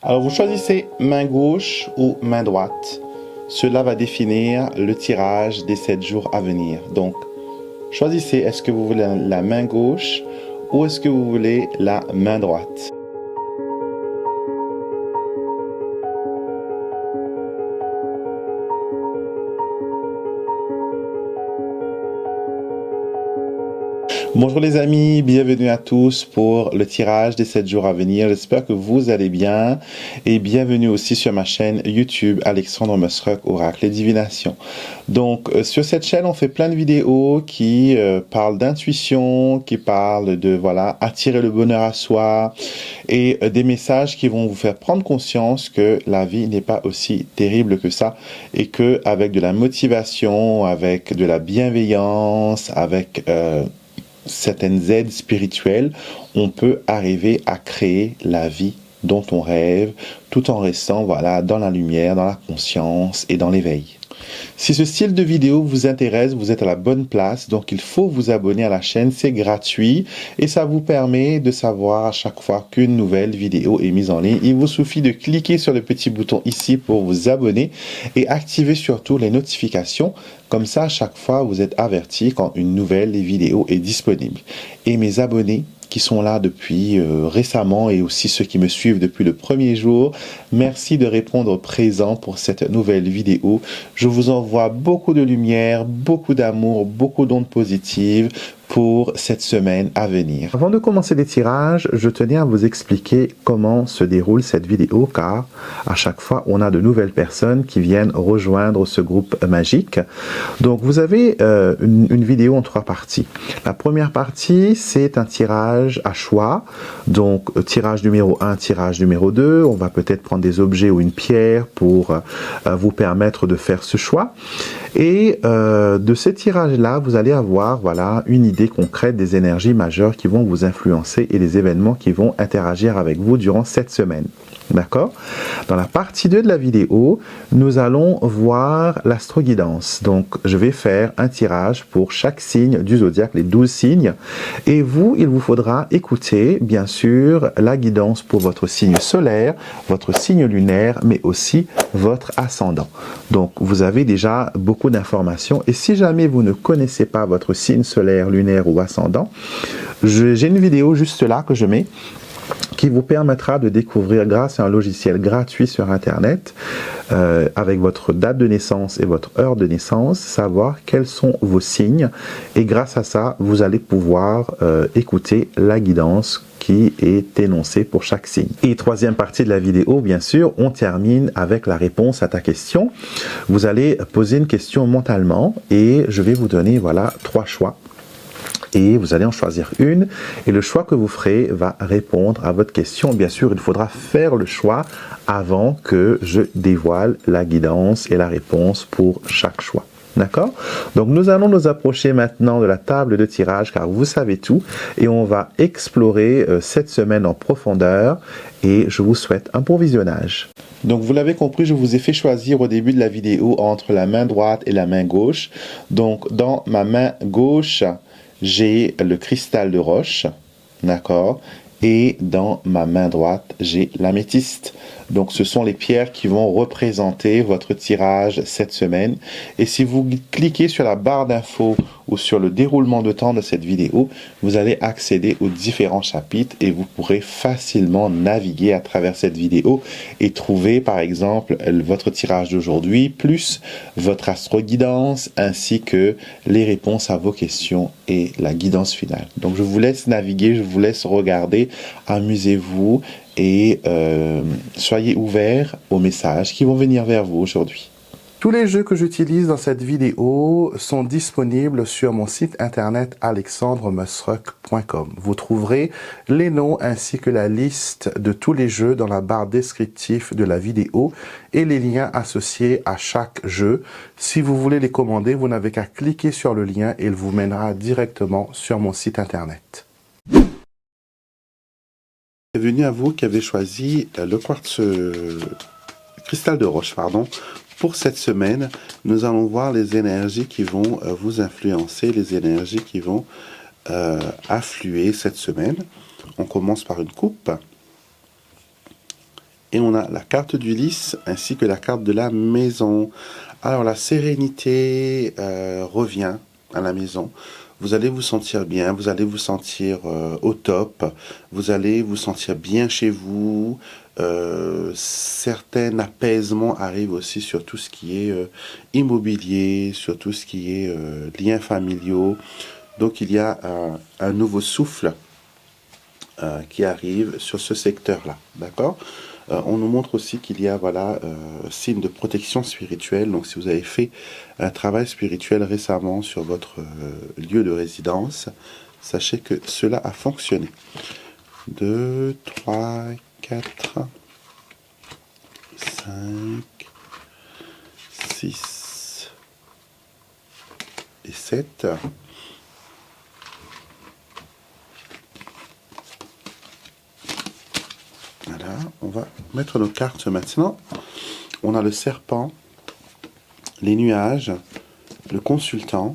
Alors vous choisissez main gauche ou main droite. Cela va définir le tirage des 7 jours à venir. Donc choisissez, est-ce que vous voulez la main gauche ou est-ce que vous voulez la main droite. Bonjour les amis, bienvenue à tous pour le tirage des 7 jours à venir. J'espère que vous allez bien et bienvenue aussi sur ma chaîne YouTube Alexandre Mosruck Oracle et Divination. Donc sur cette chaîne on fait plein de vidéos qui parlent d'intuition, qui parlent de attirer le bonheur à soi et des messages qui vont vous faire prendre conscience que la vie n'est pas aussi terrible que ça et que avec de la motivation, avec de la bienveillance, avec certaines aides spirituelles, on peut arriver à créer la vie dont on rêve, tout en restant dans la lumière, dans la conscience et dans l'éveil. Si ce style de vidéo vous intéresse, vous êtes à la bonne place, donc il faut vous abonner à la chaîne, c'est gratuit et ça vous permet de savoir à chaque fois qu'une nouvelle vidéo est mise en ligne. Il vous suffit de cliquer sur le petit bouton ici pour vous abonner et activer surtout les notifications. Comme ça, à chaque fois, vous êtes averti quand une nouvelle vidéo est disponible. Et mes abonnés qui sont là depuis récemment et aussi ceux qui me suivent depuis le premier jour, merci de répondre présent pour cette nouvelle vidéo. Je vous envoie beaucoup de lumière, beaucoup d'amour, beaucoup d'ondes positives pour cette semaine à venir. Avant de commencer les tirages, je tenais à vous expliquer comment se déroule cette vidéo car à chaque fois on a de nouvelles personnes qui viennent rejoindre ce groupe magique. Donc vous avez une vidéo en 3 parties. La première partie c'est un tirage à choix, donc tirage numéro 1, tirage numéro 2, on va peut-être prendre des objets ou une pierre pour vous permettre de faire ce choix. Et de ces tirages-là, vous allez avoir une idée concrète des énergies majeures qui vont vous influencer et les événements qui vont interagir avec vous durant cette semaine. D'accord? Dans la partie 2 de la vidéo, nous allons voir l'astroguidance. Donc, je vais faire un tirage pour chaque signe du zodiaque, les 12 signes. Et vous, il vous faudra écouter, bien sûr, la guidance pour votre signe solaire, votre signe lunaire, mais aussi votre ascendant. Donc, vous avez déjà beaucoup d'informations. Et si jamais vous ne connaissez pas votre signe solaire, lunaire ou ascendant, j'ai une vidéo juste là que je mets qui vous permettra de découvrir grâce à un logiciel gratuit sur internet avec votre date de naissance et votre heure de naissance, savoir quels sont vos signes et grâce à ça vous allez pouvoir écouter la guidance qui est énoncée pour chaque signe. Et troisième partie de la vidéo, bien sûr, on termine avec la réponse à ta question. Vous allez poser une question mentalement et je vais vous donner 3 choix. Et vous allez en choisir une et le choix que vous ferez va répondre à votre question. Bien sûr, il faudra faire le choix avant que je dévoile la guidance et la réponse pour chaque choix. D'accord? Donc nous allons nous approcher maintenant de la table de tirage car vous savez tout et on va explorer cette semaine en profondeur et je vous souhaite un bon visionnage. Donc vous l'avez compris, je vous ai fait choisir au début de la vidéo entre la main droite et la main gauche. Donc dans ma main gauche, j'ai le cristal de roche, d'accord? Et dans ma main droite, j'ai l'améthyste. Donc ce sont les pierres qui vont représenter votre tirage cette semaine. Et si vous cliquez sur la barre d'infos ou sur le déroulement de temps de cette vidéo, vous allez accéder aux différents chapitres et vous pourrez facilement naviguer à travers cette vidéo et trouver par exemple votre tirage d'aujourd'hui, plus votre astro-guidance, ainsi que les réponses à vos questions et la guidance finale. Donc je vous laisse naviguer, je vous laisse regarder, amusez-vous et soyez ouverts aux messages qui vont venir vers vous aujourd'hui. Tous les jeux que j'utilise dans cette vidéo sont disponibles sur mon site internet alexandremosruck.com. Vous trouverez les noms ainsi que la liste de tous les jeux dans la barre descriptive de la vidéo et les liens associés à chaque jeu. Si vous voulez les commander, vous n'avez qu'à cliquer sur le lien et il vous mènera directement sur mon site internet. Bienvenue à vous qui avez choisi le cristal de roche, Pour cette semaine, nous allons voir les énergies qui vont vous influencer, les énergies qui vont affluer cette semaine. On commence par une coupe Et on a la carte du lys ainsi que la carte de la maison. Alors la sérénité revient à la maison. Vous allez vous sentir bien, vous allez vous sentir au top, vous allez vous sentir bien chez vous. Certains apaisements arrivent aussi sur tout ce qui est immobilier, sur tout ce qui est liens familiaux. Donc il y a un nouveau souffle qui arrive sur ce secteur-là, d'accord? On nous montre aussi qu'il y a voilà signe de protection spirituelle. Donc si vous avez fait un travail spirituel récemment sur votre lieu de résidence, sachez que cela a fonctionné. 2, 3, 4, 5, 6 et 7. Voilà, on va mettre nos cartes maintenant. On a le serpent, les nuages, le consultant,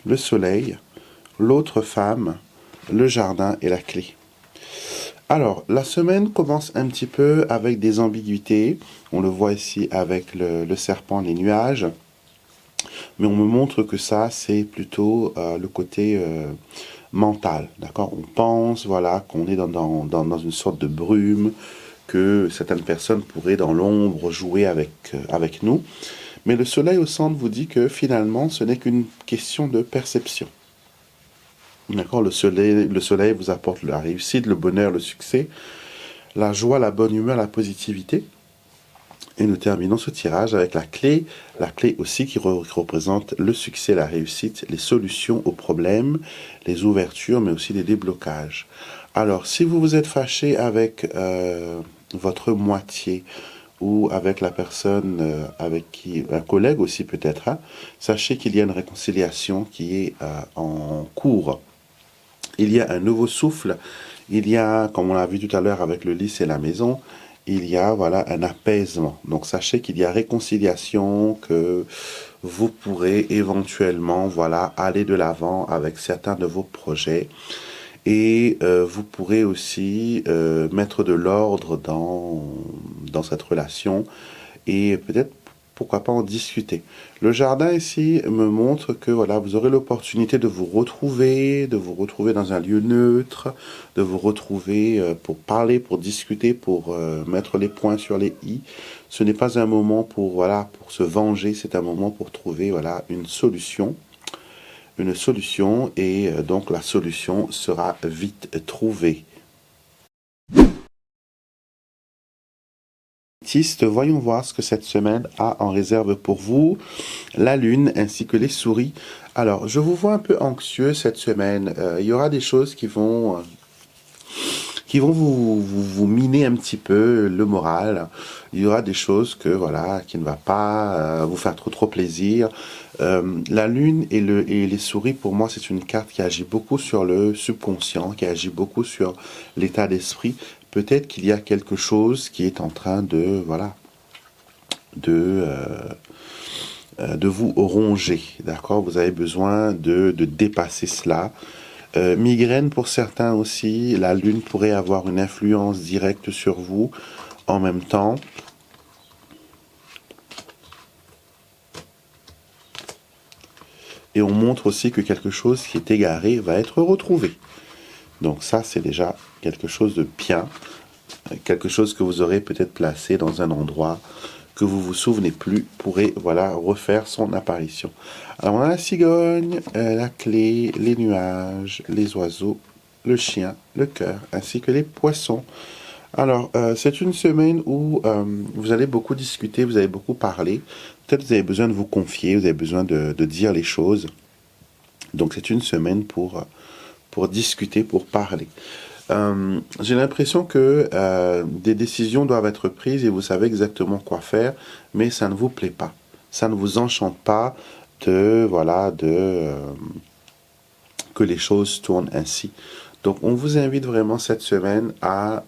le soleil, l'autre femme, le jardin et la clé. Alors, la semaine commence un petit peu avec des ambiguïtés. On le voit ici avec le serpent, les nuages. Mais on me montre que ça, c'est plutôt le côté mental, d'accord? On pense, voilà, qu'on est dans une sorte de brume, que certaines personnes pourraient dans l'ombre jouer avec nous. Mais le soleil au centre vous dit que finalement, ce n'est qu'une question de perception. D'accord? Le soleil vous apporte la réussite, le bonheur, le succès, la joie, la bonne humeur, la positivité. Et nous terminons ce tirage avec la clé aussi qui représente le succès, la réussite, les solutions aux problèmes, les ouvertures, mais aussi les déblocages. Alors, si vous vous êtes fâché avec votre moitié ou avec la personne avec qui, un collègue aussi peut-être, hein, sachez qu'il y a une réconciliation qui est en cours. Il y a un nouveau souffle, il y a, comme on l'a vu tout à l'heure avec le lys et la maison, il y a voilà un apaisement. Donc sachez qu'il y a réconciliation, que vous pourrez éventuellement voilà aller de l'avant avec certains de vos projets et vous pourrez aussi mettre de l'ordre dans cette relation et peut-être pourquoi pas en discuter. Le jardin ici me montre que voilà, vous aurez l'opportunité de vous retrouver dans un lieu neutre, de vous retrouver pour parler, pour discuter, pour mettre les points sur les i. Ce n'est pas un moment pour voilà, pour se venger, c'est un moment pour trouver voilà une solution et donc la solution sera vite trouvée. Voyons voir ce que cette semaine a en réserve pour vous, la lune ainsi que les souris. Alors, je vous vois un peu anxieux cette semaine. Il y aura des choses qui vont vous miner un petit peu le moral. Il y aura des choses voilà qui ne va pas vous faire trop plaisir. La lune et les souris, pour moi, c'est une carte qui agit beaucoup sur le subconscient, qui agit beaucoup sur l'état d'esprit. Peut-être qu'il y a quelque chose qui est en train de voilà de vous ronger, d'accord? Vous avez besoin de dépasser cela. Migraine pour certains aussi, la lune pourrait avoir une influence directe sur vous en même temps. Et on montre aussi que quelque chose qui est égaré va être retrouvé. Donc ça, c'est déjà quelque chose de bien, quelque chose que vous aurez peut-être placé dans un endroit que vous vous souvenez plus, pourrait voilà refaire son apparition. Alors on a la cigogne, la clé, les nuages, les oiseaux, le chien, le cœur, ainsi que les poissons. Alors c'est une semaine où vous allez beaucoup discuter, vous allez beaucoup parler. Peut-être vous avez besoin de vous confier, vous avez besoin de dire les choses. Donc c'est une semaine pour discuter, pour parler. J'ai l'impression que des décisions doivent être prises et vous savez exactement quoi faire, mais ça ne vous plaît pas. Ça ne vous enchante pas que les choses tournent ainsi. Donc on vous invite vraiment cette semaine à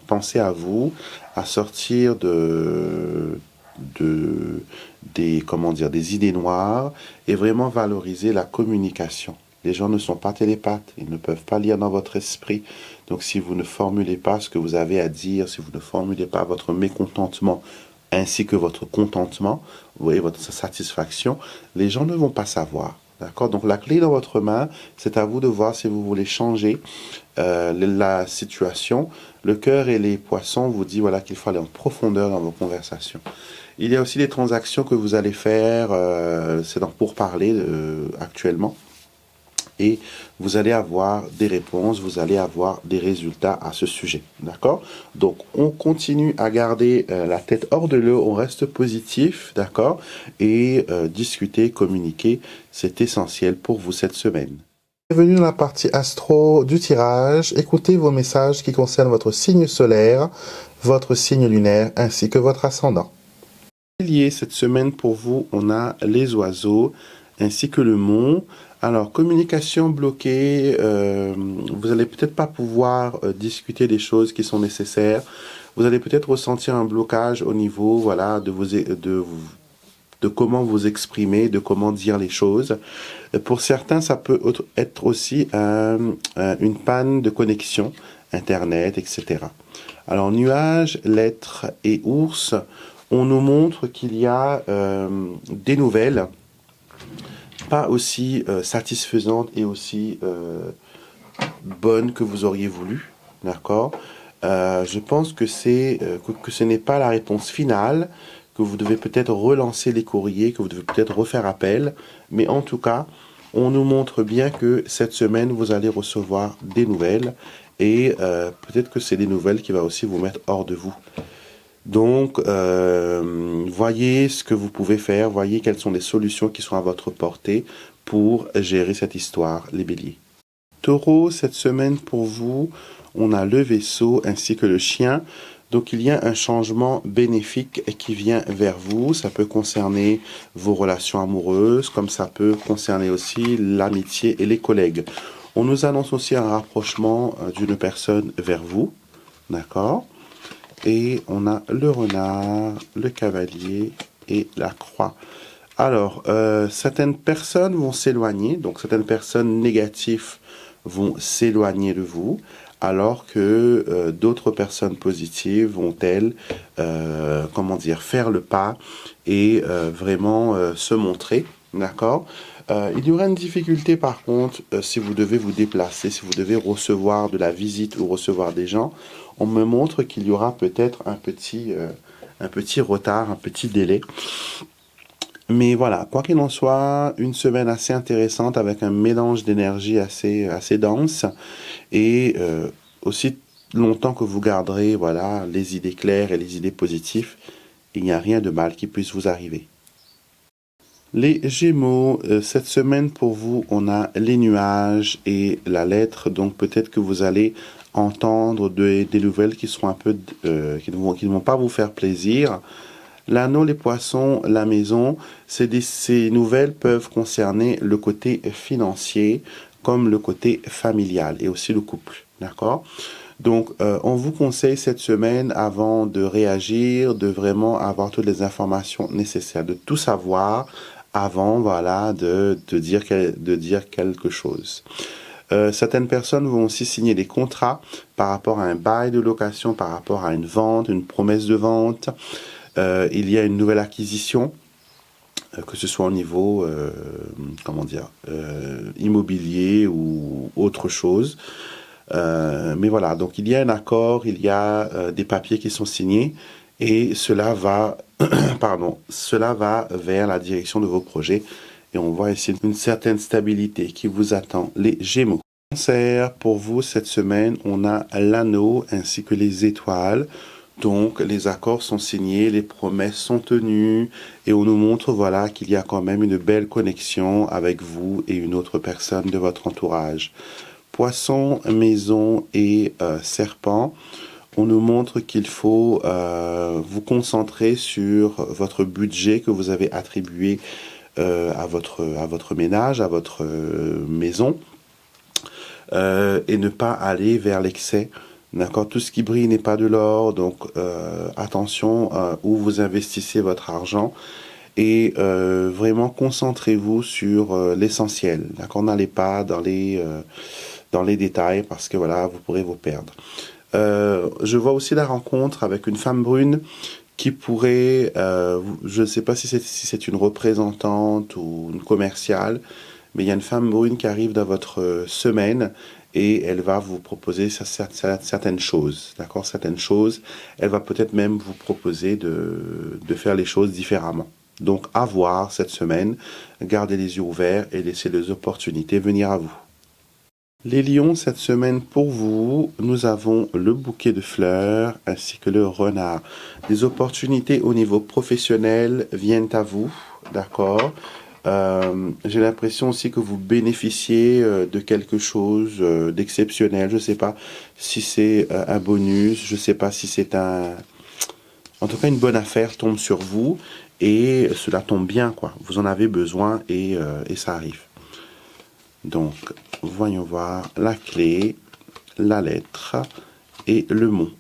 penser à vous, à sortir des idées noires et vraiment valoriser la communication. Les gens ne sont pas télépathes, ils ne peuvent pas lire dans votre esprit. Donc si vous ne formulez pas ce que vous avez à dire, si vous ne formulez pas votre mécontentement ainsi que votre contentement, vous voyez, votre satisfaction, les gens ne vont pas savoir. D'accord? Donc la clé dans votre main, c'est à vous de voir si vous voulez changer la situation. Le cœur et les poissons vous disent voilà, qu'il faut aller en profondeur dans vos conversations. Il y a aussi des transactions que vous allez faire, c'est dans pourparler actuellement. Et vous allez avoir des réponses, vous allez avoir des résultats à ce sujet. D'accord? Donc, on continue à garder la tête hors de l'eau, on reste positif, d'accord? Et discuter, communiquer, c'est essentiel pour vous cette semaine. Bienvenue dans la partie astro du tirage. Écoutez vos messages qui concernent votre signe solaire, votre signe lunaire ainsi que votre ascendant. Lié cette semaine pour vous, on a les oiseaux ainsi que le mont. Alors, communication bloquée, vous allez peut-être pas pouvoir discuter des choses qui sont nécessaires. Vous allez peut-être ressentir un blocage au niveau, voilà, de comment vous exprimer, de comment dire les choses. Pour certains, ça peut être aussi une panne de connexion, Internet, etc. Alors, nuages, lettres et ours, on nous montre qu'il y a des nouvelles pas aussi satisfaisantes et aussi bonnes que vous auriez voulu, d'accord? Je pense que que ce n'est pas la réponse finale, que vous devez peut-être relancer les courriers, que vous devez peut-être refaire appel, mais en tout cas, on nous montre bien que cette semaine, vous allez recevoir des nouvelles, et peut-être que c'est des nouvelles qui vont aussi vous mettre hors de vous. Donc, voyez ce que vous pouvez faire, voyez quelles sont les solutions qui sont à votre portée pour gérer cette histoire, les béliers. Taureau, cette semaine pour vous, on a le vaisseau ainsi que le chien. Donc, il y a un changement bénéfique qui vient vers vous. Ça peut concerner vos relations amoureuses, comme ça peut concerner aussi l'amitié et les collègues. On nous annonce aussi un rapprochement d'une personne vers vous, d'accord ? Et on a le renard, le cavalier et la croix. Alors, certaines personnes vont s'éloigner, donc certaines personnes négatives vont s'éloigner de vous, alors que d'autres personnes positives vont-elles, faire le pas et vraiment se montrer, d'accord? Il y aura une difficulté par contre si vous devez vous déplacer, si vous devez recevoir de la visite ou recevoir des gens. On me montre qu'il y aura peut-être un petit retard, un petit délai. Mais voilà, quoi qu'il en soit, une semaine assez intéressante avec un mélange d'énergie assez dense et aussi longtemps que vous garderez voilà, les idées claires et les idées positives, il n'y a rien de mal qui puisse vous arriver. Les Gémeaux, cette semaine pour vous, on a les nuages et la lettre, donc peut-être que vous allez entendre des nouvelles qui seront un peu, qui ne vont pas vous faire plaisir. L'anneau, les poissons, la maison, ces nouvelles peuvent concerner le côté financier comme le côté familial et aussi le couple, d'accord? Donc, on vous conseille cette semaine, avant de réagir, de vraiment avoir toutes les informations nécessaires, de tout savoir avant, voilà, de dire quelque chose. Certaines personnes vont aussi signer des contrats par rapport à un bail de location, par rapport à une vente, une promesse de vente. Il y a une nouvelle acquisition, que ce soit au niveau, immobilier ou autre chose. Mais voilà, donc il y a un accord, il y a des papiers qui sont signés et cela va, cela va vers la direction de vos projets et on voit ici une certaine stabilité qui vous attend, les Gémeaux. Cancer, pour vous cette semaine, on a l'anneau ainsi que les étoiles. Donc les accords sont signés, les promesses sont tenues et on nous montre voilà qu'il y a quand même une belle connexion avec vous et une autre personne de votre entourage. Poisson, maison et serpent, on nous montre qu'il faut vous concentrer sur votre budget que vous avez attribué à votre ménage, à votre maison et ne pas aller vers l'excès. D'accord, tout ce qui brille n'est pas de l'or, donc attention où vous investissez votre argent et vraiment concentrez-vous sur l'essentiel. D'accord, n'allez pas dans les détails parce que voilà, vous pourrez vous perdre. Je vois aussi la rencontre avec une femme brune qui pourrait, je ne sais pas si c'est une représentante ou une commerciale, mais il y a une femme brune qui arrive dans votre semaine et elle va vous proposer certaines choses, d'accord, certaines choses. Elle va peut-être même vous proposer de faire les choses différemment. Donc, à voir cette semaine, gardez les yeux ouverts et laissez les opportunités venir à vous. Les lions, cette semaine pour vous, nous avons le bouquet de fleurs ainsi que le renard. Des opportunités au niveau professionnel viennent à vous, d'accord? J'ai l'impression aussi que vous bénéficiez de quelque chose d'exceptionnel. Je ne sais pas si c'est un bonus, je ne sais pas si c'est un... En tout cas, une bonne affaire tombe sur vous et cela tombe bien, quoi. Vous en avez besoin et ça arrive. Donc, voyons voir la clé, la lettre et le mot.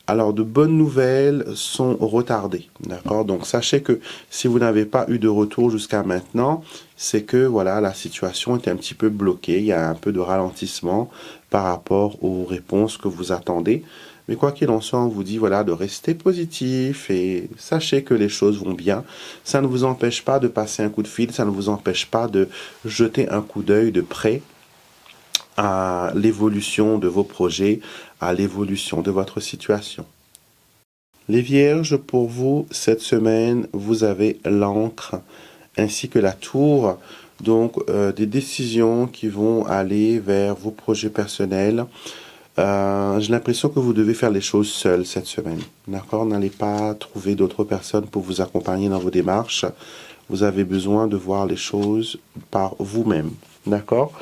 Alors, de bonnes nouvelles sont retardées, d'accord? Donc, sachez que si vous n'avez pas eu de retour jusqu'à maintenant, c'est que, voilà, la situation est un petit peu bloquée. Il y a un peu de ralentissement par rapport aux réponses que vous attendez. Mais quoi qu'il en soit, on vous dit, voilà, de rester positif et sachez que les choses vont bien. Ça ne vous empêche pas de passer un coup de fil, ça ne vous empêche pas de jeter un coup d'œil de près à l'évolution de vos projets, à l'évolution de votre situation. Les Vierges, pour vous, cette semaine, vous avez l'Ancre ainsi que la Tour, donc des décisions qui vont aller vers vos projets personnels. J'ai l'impression que vous devez faire les choses seuls cette semaine. D'accord? N'allez pas trouver d'autres personnes pour vous accompagner dans vos démarches. Vous avez besoin de voir les choses par vous-même. D'accord?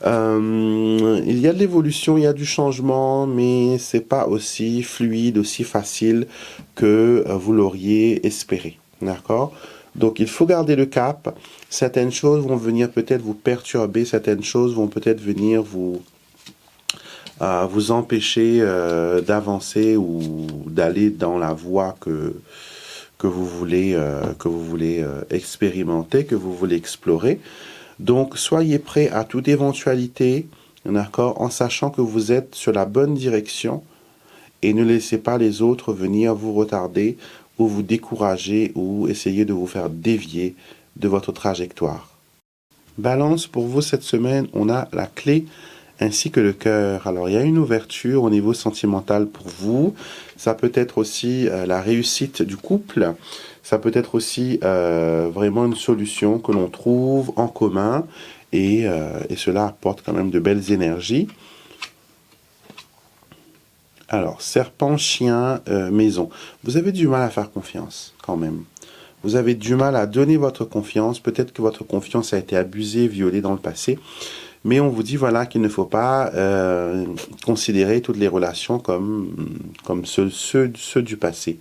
Il y a de l'évolution, il y a du changement, mais c'est pas aussi fluide, aussi facile que vous l'auriez espéré. D'accord? Donc il faut garder le cap. Certaines choses vont venir peut-être vous perturber, certaines choses vont peut-être venir vous empêcher d'avancer ou d'aller dans la voie que vous voulez expérimenter, que vous voulez explorer. Donc, soyez prêts à toute éventualité, d'accord, en sachant que vous êtes sur la bonne direction et ne laissez pas les autres venir vous retarder ou vous décourager ou essayer de vous faire dévier de votre trajectoire. Balance, pour vous cette semaine, on a la clé ainsi que le cœur. Alors, il y a une ouverture au niveau sentimental pour vous. Ça peut être aussi la réussite du couple. Ça peut être aussi vraiment une solution que l'on trouve en commun et cela apporte quand même de belles énergies. Alors, serpent, chien, maison. Vous avez du mal à faire confiance quand même. Vous avez du mal à donner votre confiance. Peut-être que votre confiance a été abusée, violée dans le passé. Mais on vous dit voilà qu'il ne faut pas considérer toutes les relations comme ceux du passé.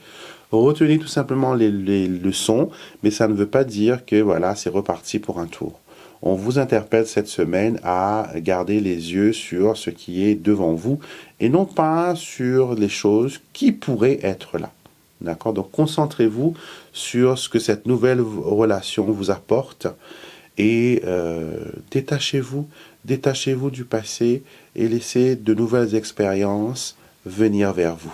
Retenez tout simplement les leçons, mais ça ne veut pas dire que voilà, c'est reparti pour un tour. On vous interpelle cette semaine à garder les yeux sur ce qui est devant vous et non pas sur les choses qui pourraient être là. D'accord? Donc concentrez-vous sur ce que cette nouvelle relation vous apporte et détachez-vous du passé et laissez de nouvelles expériences venir vers vous.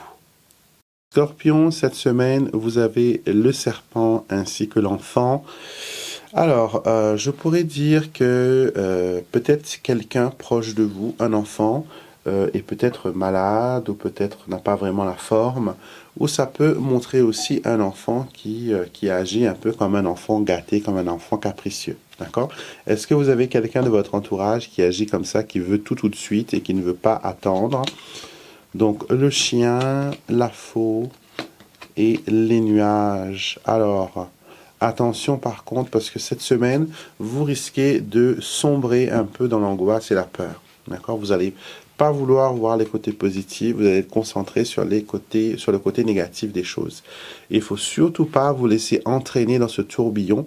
Scorpion, cette semaine, vous avez le serpent ainsi que l'enfant. Alors, je pourrais dire que peut-être quelqu'un proche de vous, un enfant, est peut-être malade ou peut-être n'a pas vraiment la forme, ou ça peut montrer aussi un enfant qui agit un peu comme un enfant gâté, comme un enfant capricieux. D'accord? Est-ce que vous avez quelqu'un de votre entourage qui agit comme ça, qui veut tout de suite et qui ne veut pas attendre? Donc, le chien, la faux et les nuages. Alors, attention par contre, parce que cette semaine, vous risquez de sombrer un peu dans l'angoisse et la peur. D'accord? Vous allez pas vouloir voir les côtés positifs, vous allez être concentré sur le côté négatif des choses. Il faut surtout pas vous laisser entraîner dans ce tourbillon,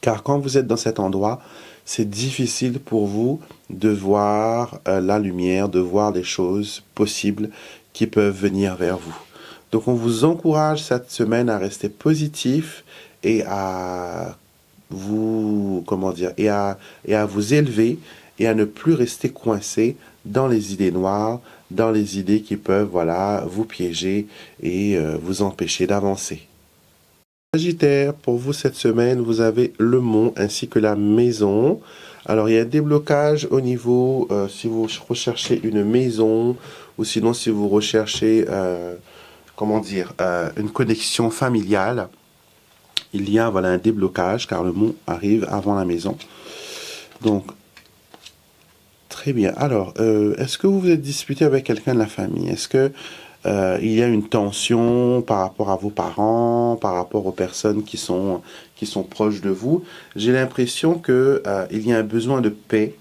car quand vous êtes dans cet endroit, c'est difficile pour vous de voir la lumière, de voir les choses possibles qui peuvent venir vers vous. Donc on vous encourage cette semaine à rester positif et à vous, comment dire, et à vous élever et à ne plus rester coincé dans les idées noires, dans les idées qui peuvent, voilà, vous piéger et vous empêcher d'avancer. Sagittaire, pour vous cette semaine, vous avez le mont ainsi que la maison. Alors, il y a des blocages au niveau, si vous recherchez une maison, ou sinon si vous recherchez, comment dire, une connexion familiale, il y a, voilà, un déblocage, car le mont arrive avant la maison. Donc, très bien. Alors, est-ce que vous vous êtes disputé avec quelqu'un de la famille? Est-ce que il y a une tension par rapport à vos parents, par rapport aux personnes qui sont proches de vous? J'ai l'impression que il y a un besoin de paix,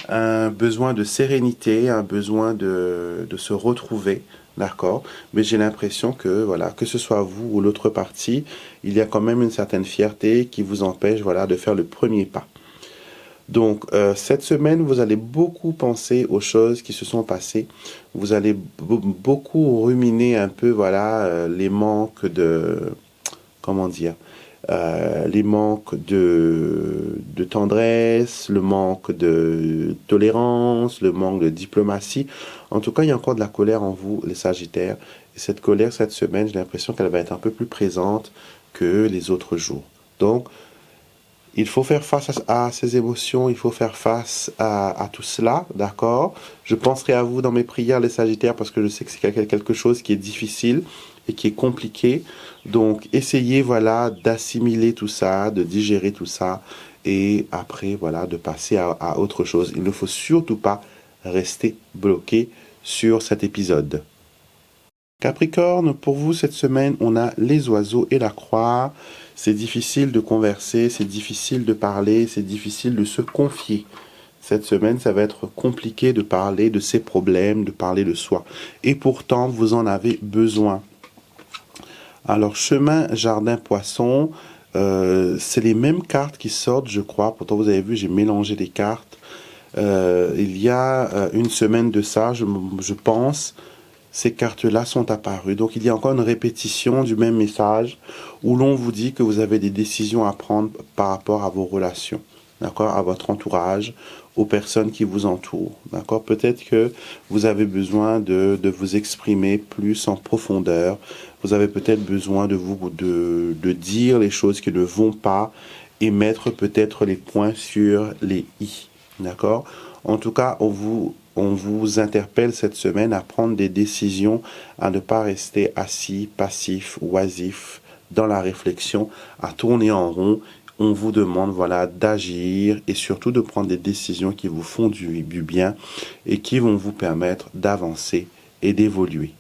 un besoin de sérénité, un besoin de se retrouver, d'accord? Mais j'ai l'impression que, voilà, que ce soit vous ou l'autre partie, il y a quand même une certaine fierté qui vous empêche, voilà, de faire le premier pas. Donc, cette semaine, vous allez beaucoup penser aux choses qui se sont passées. Vous allez beaucoup ruminer un peu, voilà, les manques de, comment dire, les manques de tendresse, le manque de tolérance, le manque de diplomatie. En tout cas, il y a encore de la colère en vous, les Sagittaires. Et cette colère, cette semaine, j'ai l'impression qu'elle va être un peu plus présente que les autres jours. Donc, il faut faire face à ces émotions, il faut faire face à tout cela, d'accord? Je penserai à vous dans mes prières, les Sagittaires, parce que je sais que c'est quelque chose qui est difficile et qui est compliqué. Donc, essayez, voilà, d'assimiler tout ça, de digérer tout ça, et après, voilà, de passer à autre chose. Il ne faut surtout pas rester bloqué sur cet épisode. Capricorne, pour vous cette semaine, on a les oiseaux et la croix. C'est difficile de converser, c'est difficile de parler, c'est difficile de se confier. Cette semaine, ça va être compliqué de parler de ses problèmes, de parler de soi. Et pourtant, vous en avez besoin. Alors, chemin, jardin, poisson, c'est les mêmes cartes qui sortent, je crois. Pourtant, vous avez vu, j'ai mélangé les cartes. Il y a une semaine de ça, je pense, ces cartes-là sont apparues. Donc il y a encore une répétition du même message où l'on vous dit que vous avez des décisions à prendre par rapport à vos relations, d'accord, à votre entourage, aux personnes qui vous entourent, d'accord. Peut-être que vous avez besoin de vous exprimer plus en profondeur. Vous avez peut-être besoin de dire les choses qui ne vont pas et mettre peut-être les points sur les i, d'accord. En tout cas, on vous interpelle cette semaine à prendre des décisions, à ne pas rester assis, passif, oisif, dans la réflexion, à tourner en rond. On vous demande, voilà, d'agir et surtout de prendre des décisions qui vous font du bien et qui vont vous permettre d'avancer et d'évoluer.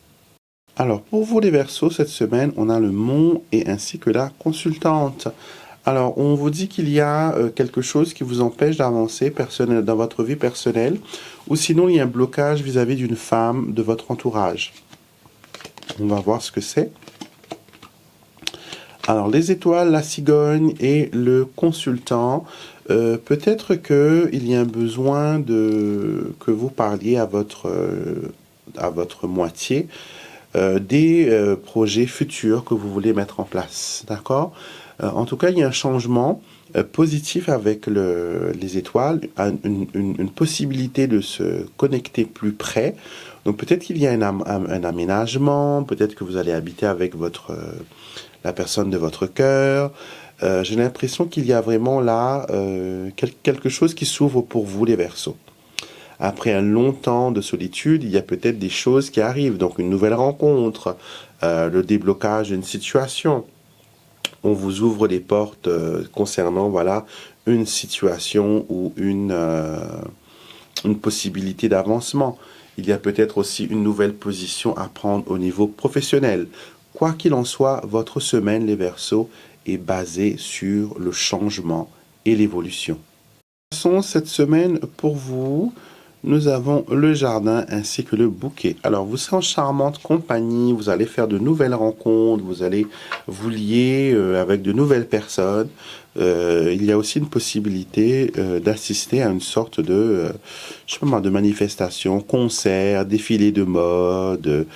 Alors, pour vous les Verseaux, cette semaine, on a le mont et ainsi que la consultante. Alors, on vous dit qu'il y a quelque chose qui vous empêche d'avancer dans votre vie personnelle, ou sinon il y a un blocage vis-à-vis d'une femme de votre entourage. On va voir ce que c'est. Alors, les étoiles, la cigogne et le consultant, peut-être qu'il y a un besoin que vous parliez à votre moitié des projets futurs que vous voulez mettre en place, d'accord? En tout cas, il y a un changement positif avec les étoiles, une possibilité de se connecter plus près. Donc peut-être qu'il y a un aménagement, peut-être que vous allez habiter avec la personne de votre cœur. J'ai l'impression qu'il y a vraiment là quelque chose qui s'ouvre pour vous, les Verseaux. Après un long temps de solitude, il y a peut-être des choses qui arrivent, donc une nouvelle rencontre, le déblocage d'une situation. On vous ouvre les portes concernant, voilà, une situation ou une possibilité d'avancement. Il y a peut-être aussi une nouvelle position à prendre au niveau professionnel. Quoi qu'il en soit, votre semaine, les Verseaux, est basée sur le changement et l'évolution. Cette semaine, pour vous, nous avons le jardin ainsi que le bouquet. Alors, vous serez en charmante compagnie, vous allez faire de nouvelles rencontres, vous allez vous lier avec de nouvelles personnes. Il y a aussi une possibilité d'assister à une sorte de, je sais pas moi, de manifestation, concert, défilé de mode,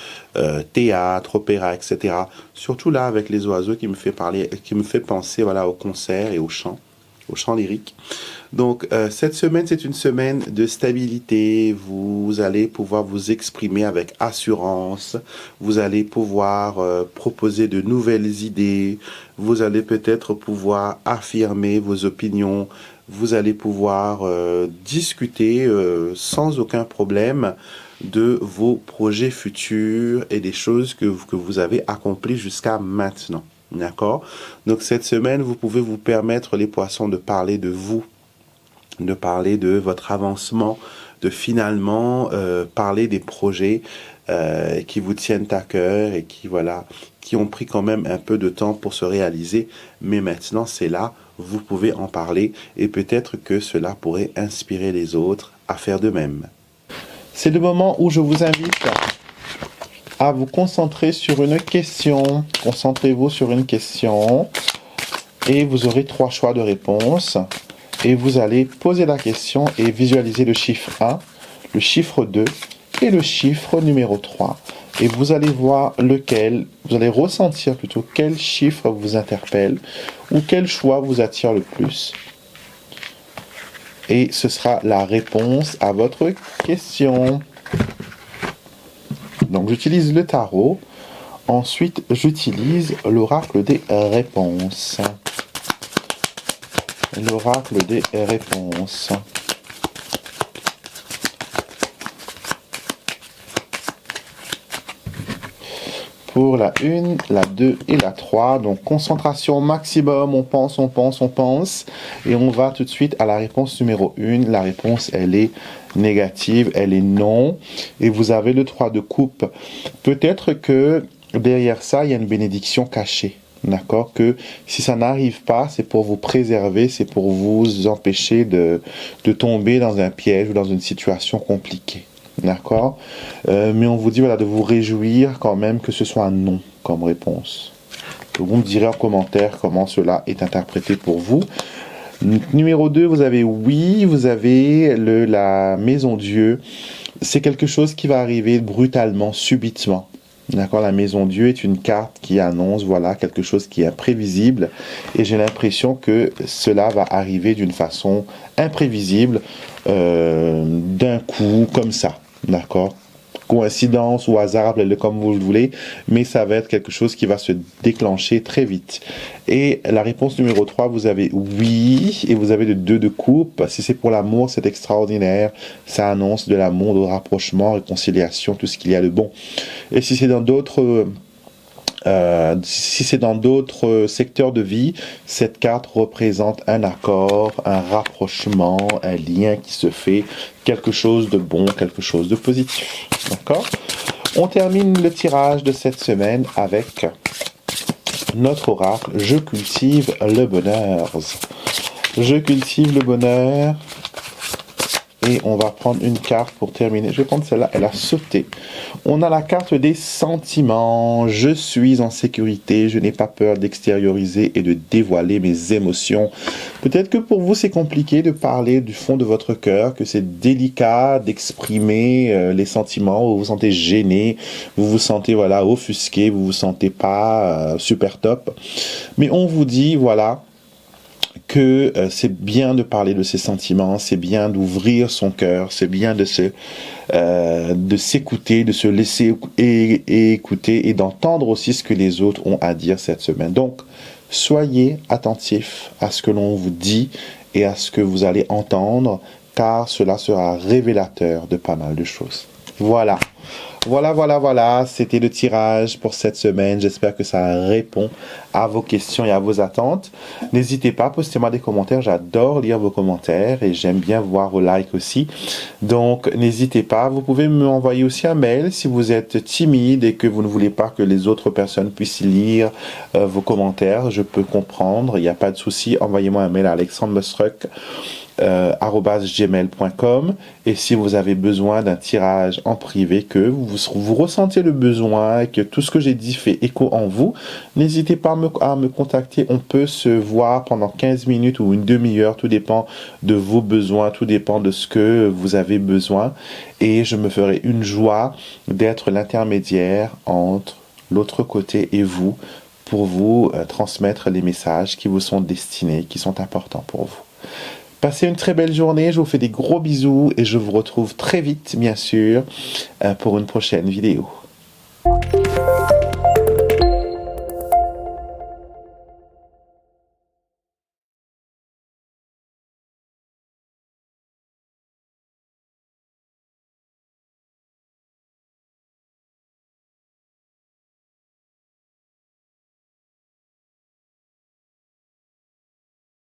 théâtre, opéra, etc. Surtout là, avec les oiseaux qui me fait parler, qui me fait penser, voilà, au concert et au chant lyrique. Donc, cette semaine, c'est une semaine de stabilité. Vous allez pouvoir vous exprimer avec assurance. Vous allez pouvoir proposer de nouvelles idées. Vous allez peut-être pouvoir affirmer vos opinions. Vous allez pouvoir discuter sans aucun problème de vos projets futurs et des choses que vous avez accomplies jusqu'à maintenant. D'accord? Donc, cette semaine, vous pouvez vous permettre, les poissons, de parler de vous, de parler de votre avancement, de finalement parler des projets qui vous tiennent à cœur et qui, voilà, qui ont pris quand même un peu de temps pour se réaliser. Mais maintenant, c'est là, vous pouvez en parler et peut-être que cela pourrait inspirer les autres à faire de même. C'est le moment où je vous invite à vous concentrer sur une question. Concentrez-vous sur une question et vous aurez 3 choix de réponse. Et vous allez poser la question et visualiser le chiffre 1, le chiffre 2 et le chiffre numéro 3. Et vous allez voir lequel, vous allez ressentir plutôt quel chiffre vous interpelle ou quel choix vous attire le plus. Et ce sera la réponse à votre question. Donc j'utilise le tarot. Ensuite, j'utilise l'oracle des réponses. L'oracle des réponses. Pour la 1, la 2 et la 3. Donc concentration maximum, on pense. Et on va tout de suite à la réponse numéro 1. La réponse, elle est négative, elle est non. Et vous avez le 3 de coupe. Peut-être que derrière ça, il y a une bénédiction cachée. D'accord? Que si ça n'arrive pas, c'est pour vous préserver, c'est pour vous empêcher de tomber dans un piège ou dans une situation compliquée. D'accord? Mais on vous dit voilà, de vous réjouir quand même que ce soit un non comme réponse. Vous me direz en commentaire comment cela est interprété pour vous. Numéro 2, vous avez oui, vous avez la maison Dieu. C'est quelque chose qui va arriver brutalement, subitement. D'accord, la maison Dieu est une carte qui annonce, voilà, quelque chose qui est imprévisible. Et j'ai l'impression que cela va arriver d'une façon imprévisible, d'un coup, comme ça. D'accord? Coïncidence ou hasard, appelez-le comme vous le voulez, mais ça va être quelque chose qui va se déclencher très vite. Et la réponse numéro 3, vous avez oui, et vous avez le 2 de coupe. Si c'est pour l'amour, c'est extraordinaire. Ça annonce de l'amour, de rapprochement, réconciliation, tout ce qu'il y a de bon. Et si c'est dans d'autres... si c'est dans d'autres secteurs de vie, cette carte représente un accord, un rapprochement, un lien qui se fait, quelque chose de bon, quelque chose de positif. D'accord? On termine le tirage de cette semaine avec notre oracle. Je cultive le bonheur. Je cultive le bonheur. Et on va prendre une carte pour terminer. Je vais prendre celle-là, elle a sauté. On a la carte des sentiments. Je suis en sécurité, je n'ai pas peur d'extérioriser et de dévoiler mes émotions. Peut-être que pour vous, c'est compliqué de parler du fond de votre cœur, que c'est délicat d'exprimer les sentiments, vous vous sentez gêné, vous vous sentez voilà offusqué, vous vous sentez pas super top. Mais on vous dit, voilà, que c'est bien de parler de ses sentiments, c'est bien d'ouvrir son cœur, c'est bien de s'écouter, de se laisser écouter et d'entendre aussi ce que les autres ont à dire cette semaine. Donc, soyez attentifs à ce que l'on vous dit et à ce que vous allez entendre, car cela sera révélateur de pas mal de choses. Voilà. Voilà, c'était le tirage pour cette semaine. J'espère que ça répond à vos questions et à vos attentes. N'hésitez pas, postez-moi des commentaires. J'adore lire vos commentaires et j'aime bien voir vos likes aussi. Donc, n'hésitez pas. Vous pouvez me envoyer aussi un mail si vous êtes timide et que vous ne voulez pas que les autres personnes puissent lire vos commentaires. Je peux comprendre, il n'y a pas de souci. Envoyez-moi un mail à Alexandre Mosruck @gmail.com. Et si vous avez besoin d'un tirage en privé, que vous ressentez le besoin et que tout ce que j'ai dit fait écho en vous, n'hésitez pas à me contacter. On peut se voir pendant 15 minutes ou une demi-heure, tout dépend de vos besoins, tout dépend de ce que vous avez besoin. Et je me ferai une joie d'être l'intermédiaire entre l'autre côté et vous, pour vous transmettre les messages qui vous sont destinés, qui sont importants pour vous. Passez une très belle journée, je vous fais des gros bisous et je vous retrouve très vite, bien sûr, pour une prochaine vidéo.